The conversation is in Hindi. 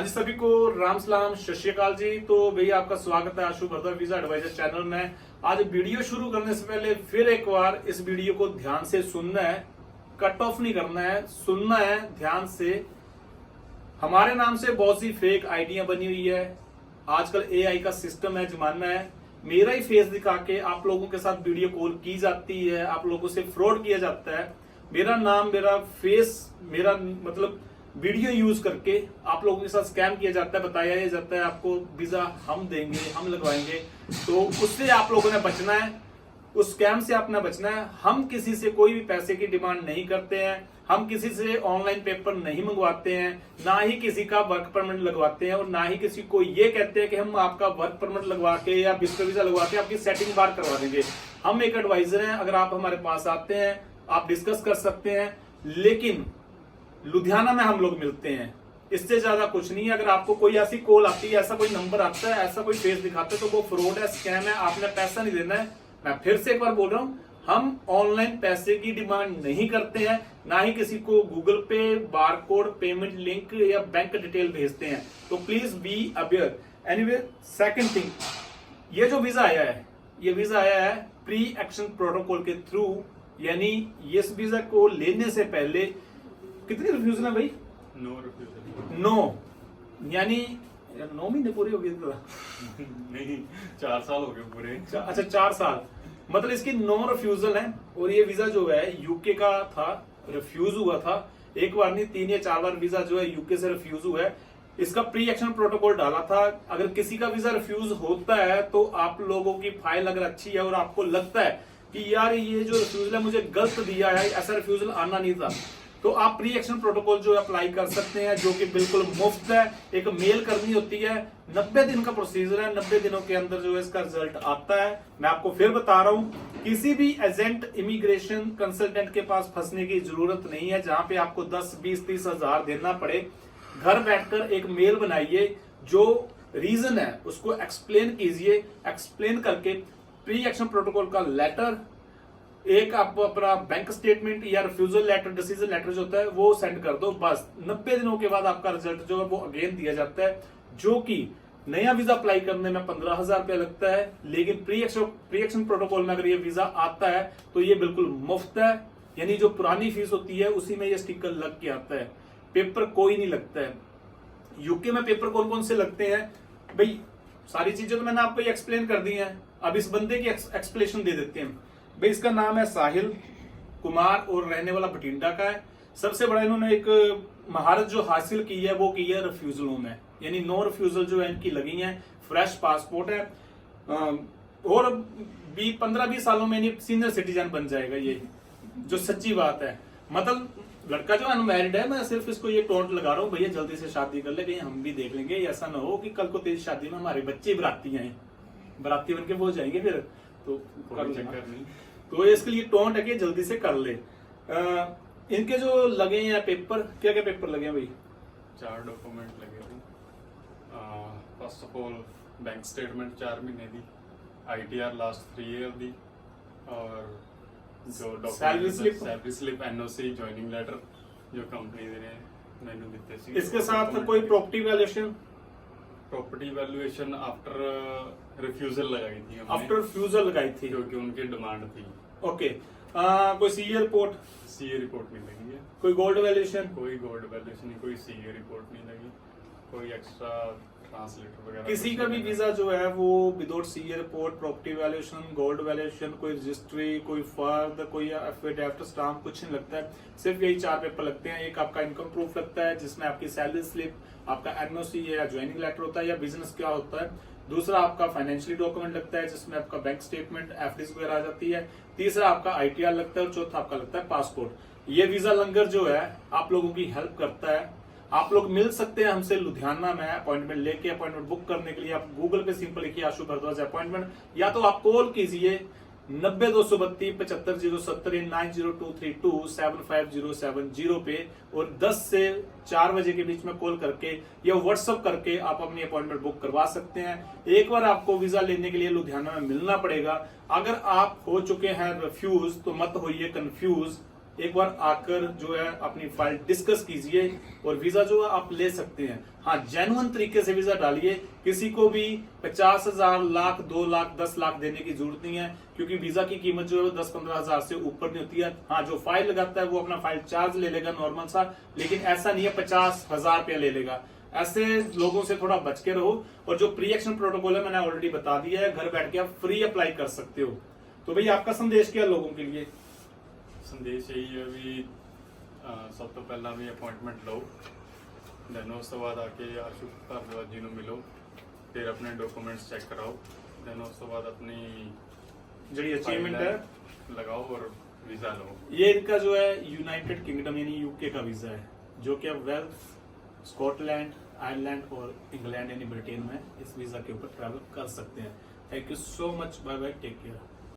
आज सभी को राम सलाम सत श्री अकाल जी। तो भैया आपका स्वागत है आशु भारद्वाज वीजा एडवाइजर चैनल में। आज वीडियो शुरू करने से पहले फिर एक बार इस वीडियो को ध्यान से सुनना है, कट ऑफ नहीं करना है, सुनना है ध्यान से। हमारे नाम से बहुत सी फेक आईडियां बनी हुई है। आजकल एआई का सिस्टम है, जमाना है। मेरा ही फेस दिखा के आप लोगों के साथ वीडियो कॉल की जाती है, आप लोगों से फ्रॉड किया जाता है। मेरा नाम, मेरा फेस, मेरा मतलब वीडियो यूज करके आप लोगों के साथ स्कैम किया जाता है। बताया जाता है आपको वीजा हम देंगे, हम लगवाएंगे। तो उससे आप लोगों ने बचना है, उस स्कैम से आपने बचना है। हम किसी से कोई भी पैसे की डिमांड नहीं करते हैं, हम किसी से ऑनलाइन पेपर नहीं मंगवाते हैं, ना ही किसी का वर्क परमिट लगवाते हैं, और ना ही किसी को ये कहते हैं कि हम आपका वर्क परमिट लगवा के या विजिटर वीजा लगवा के आपकी सेटिंग बार करवा देंगे। हम एक एडवाइजर हैं, अगर आप हमारे पास आते हैं आप डिस्कस कर सकते हैं, लेकिन लुधियाना में हम लोग मिलते हैं, इससे ज्यादा कुछ नहीं है। अगर आपको कोई ऐसी कॉल आती है, ऐसा कोई नंबर आता है, ऐसा कोई फेस दिखाते हैं, तो वो फ्रॉड है, स्कैम है, आपने पैसा नहीं देना है। मैं फिर से एक बार बोल रहा हूं, हम ऑनलाइन पैसे की डिमांड नहीं करते हैं, ना ही किसी को गूगल पे, बारकोड, पेमेंट लिंक या बैंक डिटेल भेजते हैं। तो please be aware. Anyway, second thing, ये जो वीजा आया है, ये वीजा आया है प्री एक्शन प्रोटोकॉल के थ्रू, यानी इस वीजा को लेने से पहले कितनी रिफ्यूजल है भाई? No refusal. नो, यानी 9 महीने पूरे हो गए नहीं, 4 साल हो गए पूरे। अच्छा, 4 साल, मतलब इसकी नो रिफ्यूजल है। और ये वीजा जो है यूके का था, रिफ्यूज हुआ था एक बार नहीं 3 या 4 बार वीजा जो है यूके से रिफ्यूज हुआ है। इसका प्री एक्शन प्रोटोकॉल डाला था। अगर किसी का वीजा रिफ्यूज होता है तो आप लोगों की फाइल अगर अच्छी है और आपको लगता है कि यार ये जो रिफ्यूजल है मुझे गलत दिया है, ऐसा रिफ्यूजल आना नहीं था, तो आप प्री एक्शन प्रोटोकॉल जो अप्लाई कर सकते हैं, जो कि बिल्कुल मुफ्त है। एक मेल करनी होती है, 90 दिन का प्रोसीजर है, 90 दिनों के अंदर जो है इसका रिजल्ट आता है। मैं आपको फिर बता रहा हूं, किसी भी एजेंट, इमिग्रेशन कंसल्टेंट के पास फंसने की जरूरत नहीं है, जहां पे आपको 10, 20, 30 हजार देना पड़े। घर बैठकर एक मेल बनाइए, जो रीजन है उसको एक्सप्लेन कीजिए, एक्सप्लेन करके प्री एक्शन प्रोटोकॉल का लेटर, एक आप अपना बैंक स्टेटमेंट या रिफ्यूजल लेटर, डिसीजन लेटर जो होता है वो सेंड कर दो। बस 90 दिनों के बाद आपका रिजल्ट जो है वो अगेन दिया जाता है, जो कि नया वीजा अप्लाई करने में 15,000 रुपया लगता है, लेकिन प्री एक्शन प्रोटोकॉल में अगर ये वीजा आता है तो ये बिल्कुल मुफ्त है। यानी जो पुरानी फीस होती है उसी में ये स्टिकर लग के आता है, पेपर कोई नहीं लगता है। यूके में पेपर कौन कौन से लगते हैं भाई, सारी चीजें तो मैंने आपको एक्सप्लेन कर दी हैं। अब इस बंदे की एक्सप्लेनेशन दे देते हैं। भाई इसका नाम है साहिल कुमार और रहने वाला बठिंडा का है। सबसे बड़ा इन्होंने एक महारत जो हासिल की है वो की है रिफ्यूजलों में, यानी नो रिफ्यूजल जो है इनकी लगी है। फ्रेश पासपोर्ट है और 15-20 सालों में ये सीनियर सिटीजन बन जाएगा, ये जो सच्ची बात है। मतलब लड़का जो अनमैरिड है, मैं सिर्फ इसको ये टोंट लगा रहा हूँ, भैया जल्दी से शादी कर ले, कहीं हम भी देख लेंगे। ऐसा ना हो कि कल को तेरी शादी में हमारे बच्चे बराती हैं, बराती बन के वो जाएंगे फिर, तो कर चक्कर नहीं। तो इसके लिए टोंट है कि जल्दी से कर ले। इनके जो लगे हैं पेपर, क्या क्या पेपर लगे हैं भाई? 4 डॉक्यूमेंट लगे थे। First of all bank statement 4 महीने दी, ITR लास्ट 3 ईयर दी, और जो salary slip, NOC, joining letter जो कंपनी ने मैंने दिते सी। इसके साथ कोई property valuation? Property valuation after refusal लगाई थी हमने, आफ्टर रिफ्यूजल लगाई थी क्योंकि उनकी डिमांड थी। ओके। कोई सीए रिपोर्ट? सीए रिपोर्ट नहीं लगी है। कोई गोल्ड वैल्यूएशन? कोई गोल्ड वैल्यूएशन नहीं, कोई सीए रिपोर्ट नहीं लगी, कोई एक्स्ट्रा ट्रांसलेटर वगैरह। किसी का भी वीजा जो है वो without CA report, property valuation, gold valuation, कोई रजिस्ट्री, कोई फर्द, कोई एफिडेविट स्टाम्प, कुछ नहीं लगता है। सिर्फ यही 4 पेपर लगते हैं। एक आपका इनकम प्रूफ लगता है, जिसमें आपकी सैलरी स्लिप, आपका NOC या ज्वाइनिंग लेटर होता है या बिजनेस क्या होता है। दूसरा आपका फाइनेंशियली डॉक्यूमेंट लगता है, जिसमें आपका बैंक स्टेटमेंट, FDs वगैरह आ जाती है। तीसरा आपका ITR लगता है, और चौथा आपका लगता है पासपोर्ट। ये वीजा लंगर जो है आप लोगों की हेल्प करता है। आप लोग मिल सकते हैं हमसे लुधियाना में, अपॉइंटमेंट लेके। अपॉइंटमेंट बुक करने के लिए आप गूगल पे सिंपल लिखिए आशु भारद्वाज अपॉइंटमेंट, या तो आप कॉल कीजिए 90-232-75-070 9023275070 पे, और 10 से 4 बजे के बीच में कॉल करके या व्हाट्सएप करके आप अपनी अपॉइंटमेंट बुक करवा सकते हैं। एक बार आपको वीजा लेने के लिए लुधियाना में मिलना पड़ेगा। अगर आप हो चुके हैं रिफ्यूज तो मत होइए कंफ्यूज, एक बार आकर जो है अपनी फाइल डिस्कस कीजिए और वीजा जो है आप ले सकते हैं। हाँ, जेन्युइन तरीके से वीजा डालिए, किसी को भी 50,000, लाख, 2 लाख, 10 लाख देने की जरूरत नहीं है, क्योंकि वीजा की कीमत जो है वो 10-15 हजार से ऊपर नहीं होती है। हाँ, जो फाइल लगाता है वो अपना फाइल चार्ज ले लेगा नॉर्मल सा, लेकिन ऐसा नहीं है 50,000 रुपया ले लेगा। ऐसे लोगों से थोड़ा बच के रहो। और जो प्री एक्शन प्रोटोकॉल है मैंने ऑलरेडी बता दिया है, घर बैठ के आप फ्री अप्लाई कर सकते हो। तो भाई आपका संदेश क्या है लोगों के लिए? संदेश यही है भी सब तो पहला भी अपॉइंटमेंट लो, देन उस तो बाद आके आशुष भारद्वाज जी ਨੂੰ मिलो, फिर अपने डॉक्यूमेंट्स चेक कराओ, देन उस तो बाद अपनी जी अचीवमेंट है लगाओ और वीजा लो। ये इनका जो है यूनाइटेड किंगडम यानी यूके का वीजा है, जो कि अब वेल्स, स्कॉटलैंड, आयरलैंड और इंग्लैंड यानी ब्रिटेन में इस वीजा के ऊपर ट्रैवल कर सकते हैं। Thank you so much, bye bye, take care.